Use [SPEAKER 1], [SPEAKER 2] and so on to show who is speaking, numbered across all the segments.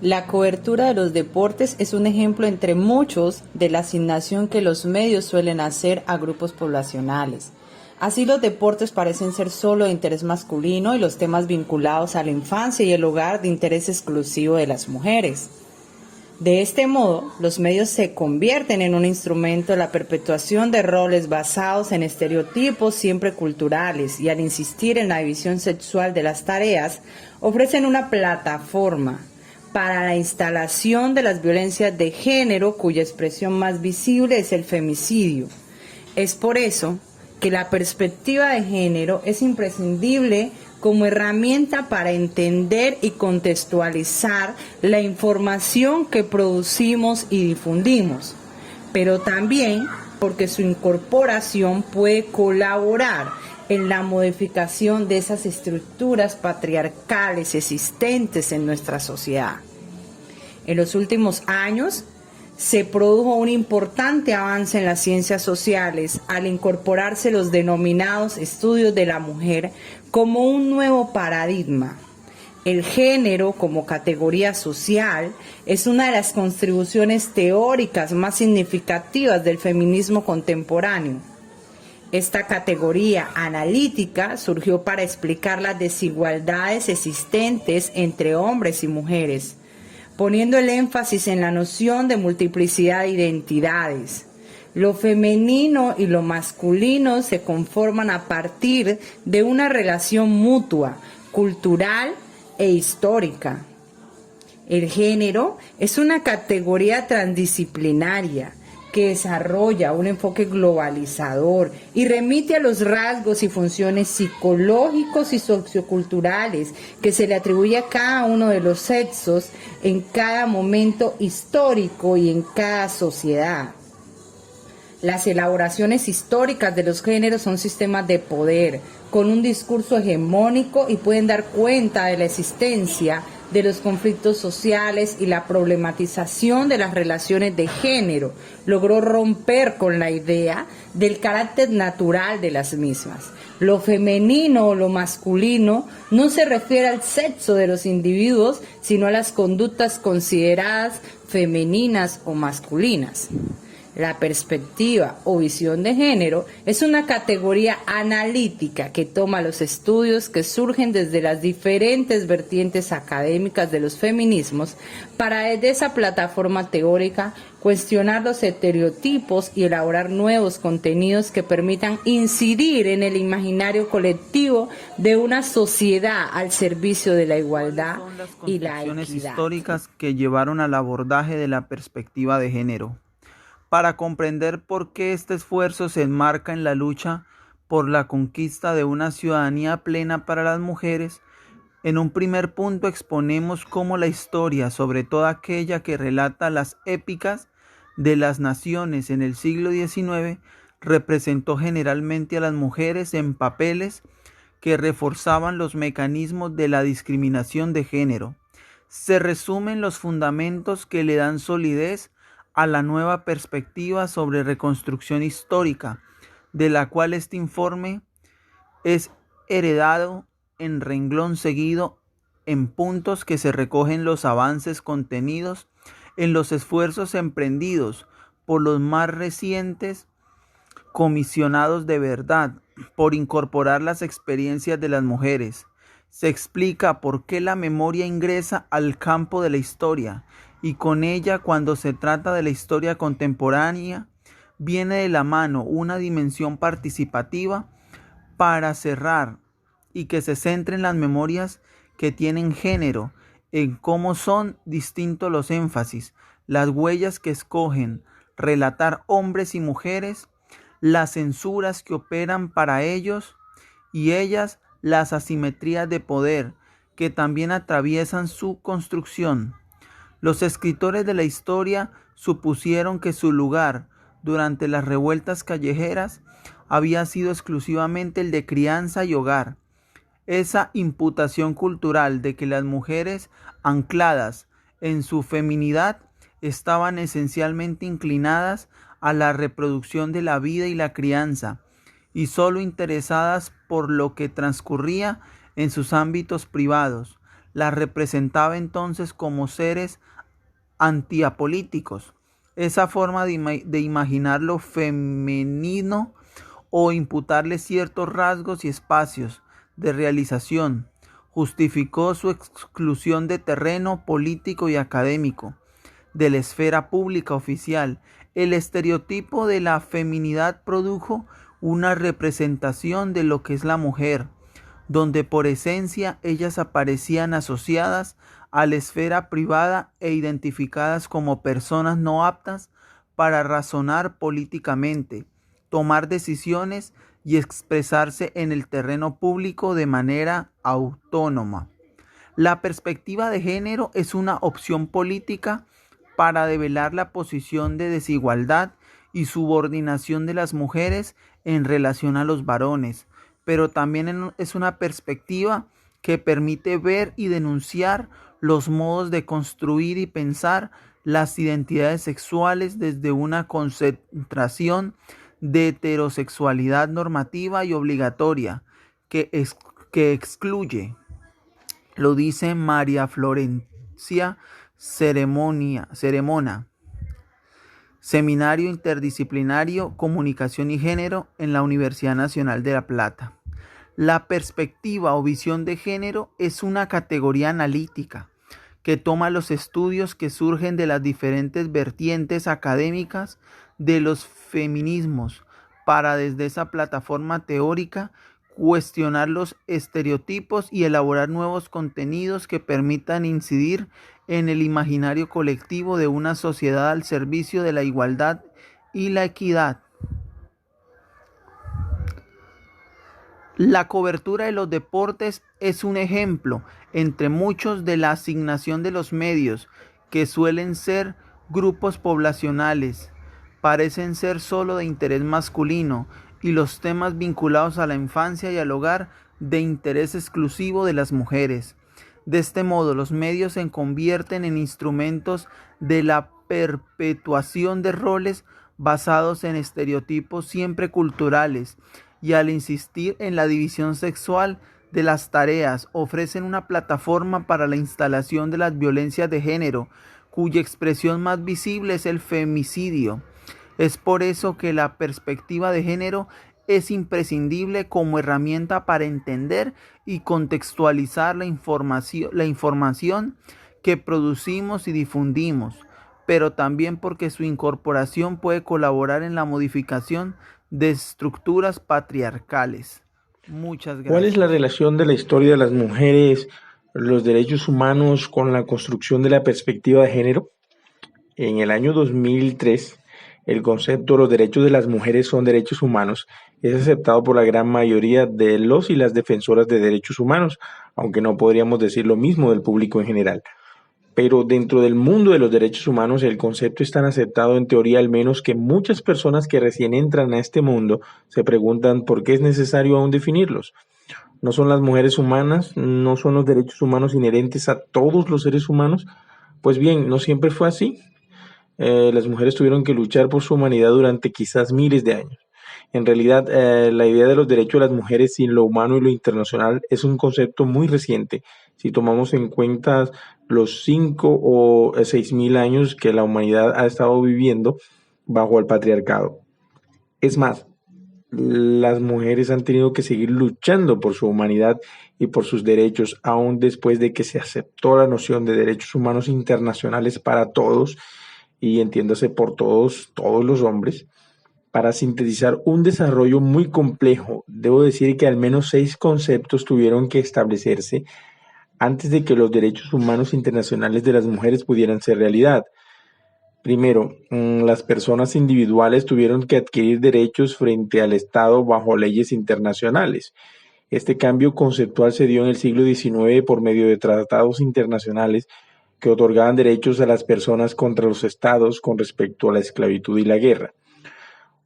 [SPEAKER 1] La cobertura de los deportes es un ejemplo entre muchos de la asignación que los medios suelen hacer a grupos poblacionales. Así los deportes parecen ser solo de interés masculino y los temas vinculados a la infancia y el hogar de interés exclusivo de las mujeres. De este modo, los medios se convierten en un instrumento de la perpetuación de roles basados en estereotipos siempre culturales y al insistir en la división sexual de las tareas, ofrecen una plataforma para la instalación de las violencias de género cuya expresión más visible es el femicidio. Es por eso que la perspectiva de género es imprescindible como herramienta para entender y contextualizar la información que producimos y difundimos, pero también porque su incorporación puede colaborar en la modificación de esas estructuras patriarcales existentes en nuestra sociedad. En los últimos años, se produjo un importante avance en las ciencias sociales al incorporarse los denominados estudios de la mujer como un nuevo paradigma. El género como categoría social es una de las contribuciones teóricas más significativas del feminismo contemporáneo. Esta categoría analítica surgió para explicar las desigualdades existentes entre hombres y mujeres, poniendo el énfasis en la noción de multiplicidad de identidades. Lo femenino y lo masculino se conforman a partir de una relación mutua, cultural e histórica. El género es una categoría transdisciplinaria que desarrolla un enfoque globalizador y remite a los rasgos y funciones psicológicos y socioculturales que se le atribuye a cada uno de los sexos en cada momento histórico y en cada sociedad. Las elaboraciones históricas de los géneros son sistemas de poder con un discurso hegemónico y pueden dar cuenta de la existencia de los conflictos sociales y la problematización de las relaciones de género. Logró romper con la idea del carácter natural de las mismas. Lo femenino o lo masculino no se refiere al sexo de los individuos, sino a las conductas consideradas femeninas o masculinas. La perspectiva o visión de género es una categoría analítica que toma los estudios que surgen desde las diferentes vertientes académicas de los feminismos para desde esa plataforma teórica cuestionar los estereotipos y elaborar nuevos contenidos que permitan incidir en el imaginario colectivo de una sociedad al servicio de la igualdad y la equidad.
[SPEAKER 2] Históricas que llevaron al abordaje de la perspectiva de género. Para comprender por qué este esfuerzo se enmarca en la lucha por la conquista de una ciudadanía plena para las mujeres, en un primer punto exponemos cómo la historia, sobre todo aquella que relata las épicas de las naciones en el siglo XIX, representó generalmente a las mujeres en papeles que reforzaban los mecanismos de la discriminación de género. Se resumen los fundamentos que le dan solidez a la nueva perspectiva sobre reconstrucción histórica, de la cual este informe es heredado en renglón seguido en puntos que se recogen los avances contenidos en los esfuerzos emprendidos por los más recientes comisionados de verdad por incorporar las experiencias de las mujeres. Se explica por qué la memoria ingresa al campo de la historia y con ella, cuando se trata de la historia contemporánea, viene de la mano una dimensión participativa para cerrar y que se centre en las memorias que tienen género, en cómo son distintos los énfasis, las huellas que escogen relatar hombres y mujeres, las censuras que operan para ellos y ellas, las asimetrías de poder que también atraviesan su construcción. Los escritores de la historia supusieron que su lugar durante las revueltas callejeras había sido exclusivamente el de crianza y hogar. Esa imputación cultural de que las mujeres, ancladas en su feminidad, estaban esencialmente inclinadas a la reproducción de la vida y la crianza, y solo interesadas por lo que transcurría en sus ámbitos privados, las representaba entonces como seres antiapolíticos. Esa forma de imaginar lo femenino o imputarle ciertos rasgos y espacios de realización justificó su exclusión de terreno político y académico, de la esfera pública oficial. El estereotipo de la feminidad produjo una representación de lo que es la mujer, donde por esencia ellas aparecían asociadas a la esfera privada e identificadas como personas no aptas para razonar políticamente, tomar decisiones y expresarse en el terreno público de manera autónoma. La perspectiva de género es una opción política para develar la posición de desigualdad y subordinación de las mujeres en relación a los varones, pero también es una perspectiva que permite ver y denunciar los modos de construir y pensar las identidades sexuales desde una concentración de heterosexualidad normativa y obligatoria que excluye. Lo dice María Florencia Ceremona, Seminario Interdisciplinario, Comunicación y Género en la Universidad Nacional de La Plata. La perspectiva o visión de género es una categoría analítica que toma los estudios que surgen de las diferentes vertientes académicas de los feminismos para desde esa plataforma teórica cuestionar los estereotipos y elaborar nuevos contenidos que permitan incidir en el imaginario colectivo de una sociedad al servicio de la igualdad y la equidad. La cobertura de los deportes es un ejemplo, entre muchos, de la asignación de los medios, que suelen ser grupos poblacionales, parecen ser solo de interés masculino, y los temas vinculados a la infancia y al hogar de interés exclusivo de las mujeres. De este modo, los medios se convierten en instrumentos de la perpetuación de roles basados en estereotipos siempre culturales, y al insistir en la división sexual de las tareas, ofrecen una plataforma para la instalación de las violencias de género, cuya expresión más visible es el femicidio. Es por eso que la perspectiva de género es imprescindible como herramienta para entender y contextualizar la información que producimos y difundimos, pero también porque su incorporación puede colaborar en la modificación de estructuras patriarcales. Muchas gracias.
[SPEAKER 3] ¿Cuál es la relación de la historia de las mujeres, los derechos humanos con la construcción de la perspectiva de género? En el año 2003, el concepto de los derechos de las mujeres son derechos humanos es aceptado por la gran mayoría de los y las defensoras de derechos humanos, aunque no podríamos decir lo mismo del público en general. Pero dentro del mundo de los derechos humanos el concepto es tan aceptado en teoría al menos que muchas personas que recién entran a este mundo se preguntan por qué es necesario aún definirlos. ¿No son las mujeres humanas? ¿No son los derechos humanos inherentes a todos los seres humanos? Pues bien, no siempre fue así. Las mujeres tuvieron que luchar por su humanidad durante quizás miles de años. En realidad, la idea de los derechos de las mujeres sin lo humano y lo internacional es un concepto muy reciente, si tomamos en cuenta los 5 o 6 mil años que la humanidad ha estado viviendo bajo el patriarcado. Es más, las mujeres han tenido que seguir luchando por su humanidad y por sus derechos, aún después de que se aceptó la noción de derechos humanos internacionales para todos, y entiéndase por todos los hombres. Para sintetizar un desarrollo muy complejo, debo decir que al menos 6 conceptos tuvieron que establecerse antes de que los derechos humanos internacionales de las mujeres pudieran ser realidad. Primero, las personas individuales tuvieron que adquirir derechos frente al Estado bajo leyes internacionales. Este cambio conceptual se dio en el siglo XIX por medio de tratados internacionales que otorgaban derechos a las personas contra los estados con respecto a la esclavitud y la guerra.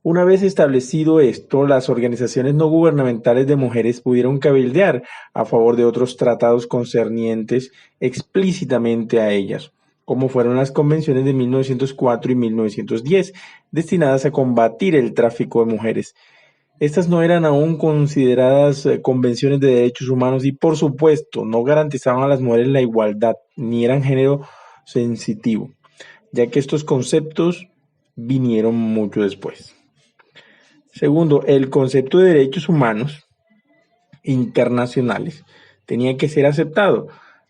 [SPEAKER 3] Una vez establecido esto, las organizaciones no gubernamentales de mujeres pudieron cabildear a favor de otros tratados concernientes explícitamente a ellas, como fueron las convenciones de 1904 y 1910, destinadas a combatir el tráfico de mujeres. Estas no eran aún consideradas convenciones de derechos humanos y por supuesto no garantizaban a las mujeres la igualdad ni eran género sensitivo, ya que estos conceptos vinieron mucho después. Segundo, el concepto de derechos humanos internacionales tenía que ser aceptado.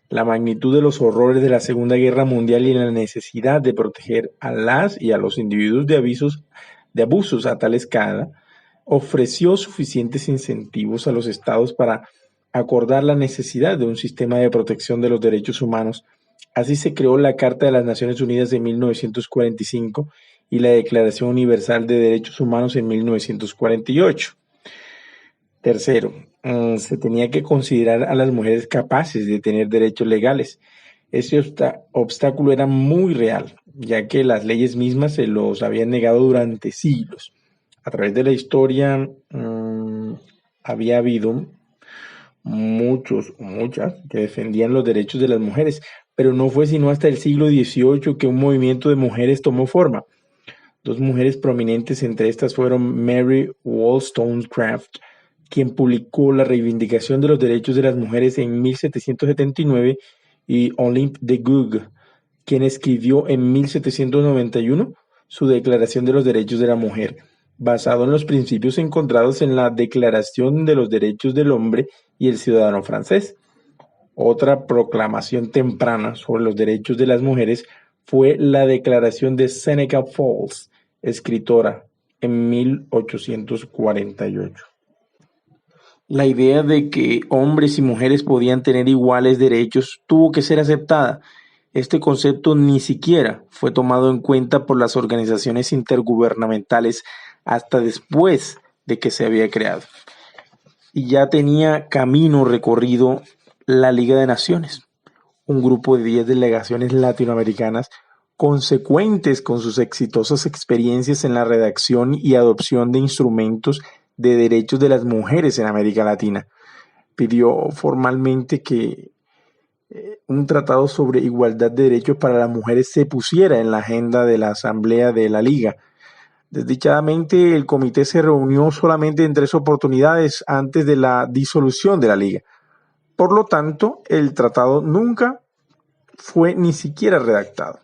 [SPEAKER 3] La magnitud de los horrores de la Segunda Guerra Mundial y la necesidad de proteger a las y a los individuos de abusos a tal escala ofreció suficientes incentivos a los estados para acordar la necesidad de un sistema de protección de los derechos humanos. Así se creó la Carta de las Naciones Unidas de 1945 y la Declaración Universal de Derechos Humanos en 1948. Tercero, se tenía que considerar a las mujeres capaces de tener derechos legales. Ese obstáculo era muy real, ya que las leyes mismas se los habían negado durante siglos. A través de la historia había habido muchas que defendían los derechos de las mujeres, pero no fue sino hasta el siglo XVIII que un movimiento de mujeres tomó forma. Dos mujeres prominentes entre estas fueron Mary Wollstonecraft, quien publicó la reivindicación de los derechos de las mujeres en 1779, y Olympe de Gouges, quien escribió en 1791 su Declaración de los Derechos de la Mujer, basado en los principios encontrados en la Declaración de los Derechos del Hombre y el Ciudadano francés. Otra proclamación temprana sobre los derechos de las mujeres fue la Declaración de Seneca Falls, escritora en 1848. La idea de que hombres y mujeres podían tener iguales derechos tuvo que ser aceptada. Este concepto ni siquiera fue tomado en cuenta por las organizaciones intergubernamentales hasta después de que se había creado. Y ya tenía camino recorrido la Liga de Naciones, un grupo de 10 delegaciones latinoamericanas consecuentes con sus exitosas experiencias en la redacción y adopción de instrumentos de derechos de las mujeres en América Latina. Pidió formalmente que un tratado sobre igualdad de derechos para las mujeres se pusiera en la agenda de la Asamblea de la Liga. Desdichadamente, el comité se reunió solamente en 3 oportunidades antes de la disolución de la Liga. Por lo tanto, el tratado nunca fue ni siquiera redactado.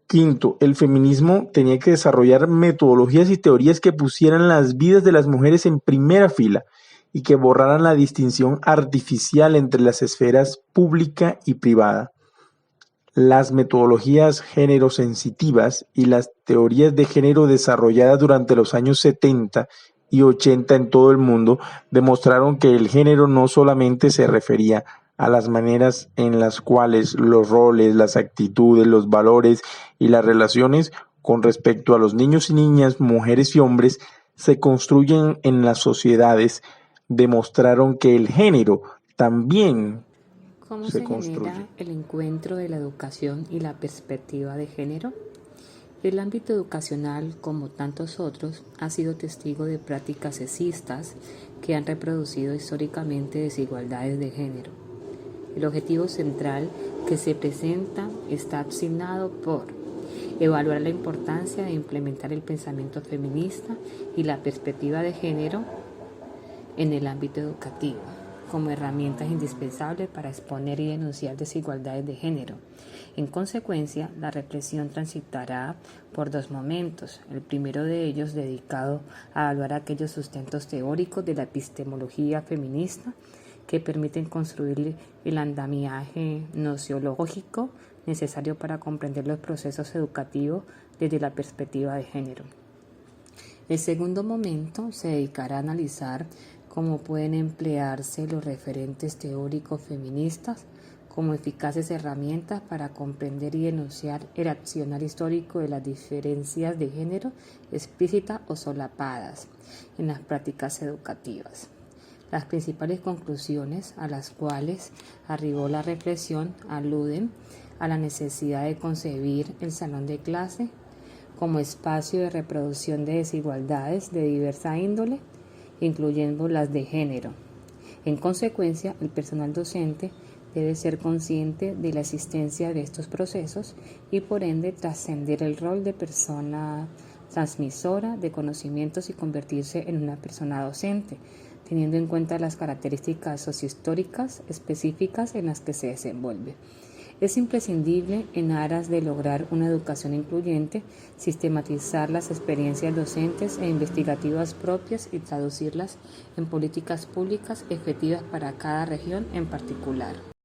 [SPEAKER 3] Quinto, el feminismo tenía que desarrollar metodologías y teorías que pusieran las vidas de las mujeres en primera fila y que borraran la distinción artificial entre las esferas pública y privada. Las metodologías género-sensitivas y las teorías de género desarrolladas durante los años 70 y 80 en todo el mundo demostraron que el género no solamente se refería a las maneras en las cuales los roles, las actitudes, los valores y las relaciones con respecto a los niños y niñas, mujeres y hombres se construyen en las sociedades, demostraron que el género también
[SPEAKER 4] ¿Cómo se genera el encuentro de la educación y la perspectiva de género? El ámbito educacional, como tantos otros, ha sido testigo de prácticas sexistas que han reproducido históricamente desigualdades de género. El objetivo central que se presenta está asignado por evaluar la importancia de implementar el pensamiento feminista y la perspectiva de género en el ámbito educativo, como herramientas indispensables para exponer y denunciar desigualdades de género. En consecuencia, la reflexión transitará por 2 momentos, el primero de ellos dedicado a evaluar aquellos sustentos teóricos de la epistemología feminista que permiten construir el andamiaje nociológico necesario para comprender los procesos educativos desde la perspectiva de género. El segundo momento se dedicará a analizar cómo pueden emplearse los referentes teóricos feministas como eficaces herramientas para comprender y denunciar el accionar histórico de las diferencias de género explícitas o solapadas en las prácticas educativas. Las principales conclusiones a las cuales arribó la reflexión aluden a la necesidad de concebir el salón de clase como espacio de reproducción de desigualdades de diversa índole, incluyendo las de género. En consecuencia, el personal docente debe ser consciente de la existencia de estos procesos y por ende trascender el rol de persona transmisora de conocimientos y convertirse en una persona docente, teniendo en cuenta las características sociohistóricas específicas en las que se desenvuelve. Es imprescindible, en aras de lograr una educación incluyente, sistematizar las experiencias docentes e investigativas propias y traducirlas en políticas públicas efectivas para cada región en particular.